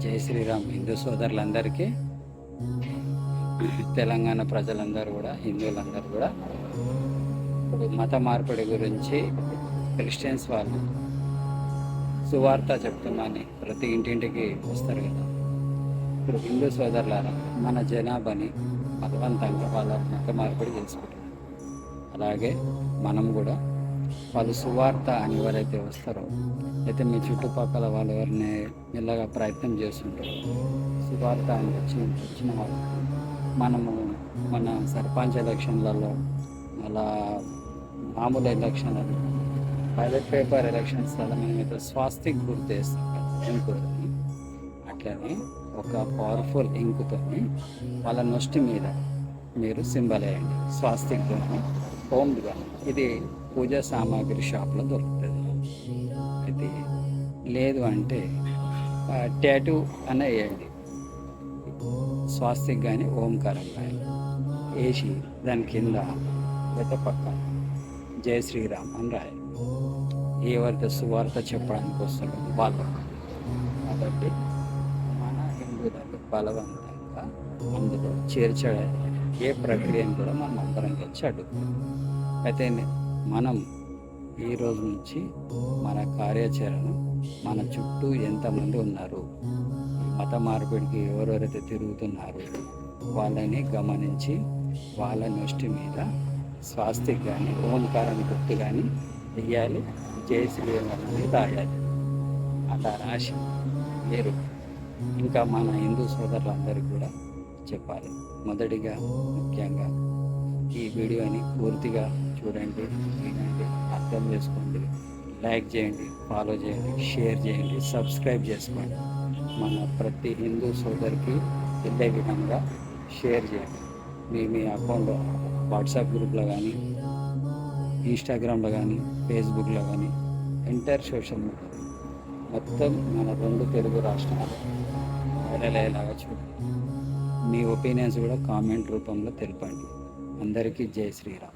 జై శ్రీరామ్. హిందూ సోదరులందరికీ, తెలంగాణ ప్రజలందరూ కూడా, హిందువులందరూ కూడా ఇప్పుడు మత మార్పిడి గురించి క్రిస్టియన్స్ వాళ్ళు సువార్త చెప్తున్నాని ప్రతి ఇంటింటికి వస్తారు కదా. ఇప్పుడు హిందూ సోదరులారా, మన జనాభాని బలవంతంగా వాళ్ళ మత మార్పిడి చేసుకుంటున్నారు. అలాగే మనం కూడా వాళ్ళు సువార్త అని ఎవరైతే వస్తారో, అయితే మీ చుట్టుపక్కల వాళ్ళు ఎవరిని మెల్లగా ప్రయత్నం చేస్తుంటారో సువార్త అని వచ్చిన వాళ్ళు, మనము మన సర్పంచ్ ఎలక్షన్లలో, అలా మామూలు ఎలక్షన్లలో, బ్యాలెట్ పేపర్ ఎలక్షన్స్లలో మనం అయితే స్వాస్తిక్ గుర్తు వేస్తాం కదా, ఇంకుని. అట్లనే ఒక పవర్ఫుల్ ఇంకుతో వాళ్ళ నొష్టి మీద మీరు సింబల్ వేయండి, స్వాస్తిక్ హోమ్గా. ఇది పూజా సామాగ్రి షాప్లో దొరుకుతుంది. అయితే లేదు అంటే టాటూ అనే వేయండి, స్వాస్తిక్ కానీ ఓంకారం కానీ వేసి దాని కింద లేదా పక్క జై శ్రీరామ్ అని రాయాలి. ఎవరితో సువార్త చెప్పడానికి వస్తారో వాళ్ళు. కాబట్టి మన హిందువులకు బలవంతంగా అందులో చేర్చడం ఏ ప్రక్రియను కూడా మనం అందరం కలిసి అడుగుతాం. అయితే మనం ఈ రోజు నుంచి మన కార్యాచరణ, మన చుట్టూ ఎంతమంది ఉన్నారు, మత మార్పిడికి ఎవరెవరైతే తిరుగుతున్నారు వాళ్ళని గమనించి వాళ్ళ నొష్టి మీద స్వాస్తిక్ కానీ ఓంకారం గుర్తు కానీ వెయ్యాలి, జై శ్రీరామ్ అని రాయాలి. అలా రాసి మీరు ఇంకా మన హిందూ సోదరులందరికీ కూడా చెప్పాలి. మొదటిగా ముఖ్యంగా ఈ వీడియోని పూర్తిగా చూడండి, వినండి, అర్థం చేసుకోండి, లైక్ చేయండి, ఫాలో చేయండి, షేర్ చేయండి, సబ్స్క్రైబ్ చేసుకోండి. మన ప్రతి హిందూ సోదరికి వెళ్ళే విధంగా షేర్ చేయండి. మీ అకౌంట్లో వాట్సాప్ గ్రూప్లో కానీ, ఇన్స్టాగ్రామ్లో కానీ, ఫేస్బుక్లో కానీ, ఎంటైర్ సోషల్ మీడియా మొత్తం మన 2 తెలుగు రాష్ట్రాలు వైరల్ అయ్యేలాగా చూడండి. మీ ఒపీనియన్స్ కూడా కామెంట్ రూపంలో తెలపండి. అందరికీ జై శ్రీరామ్.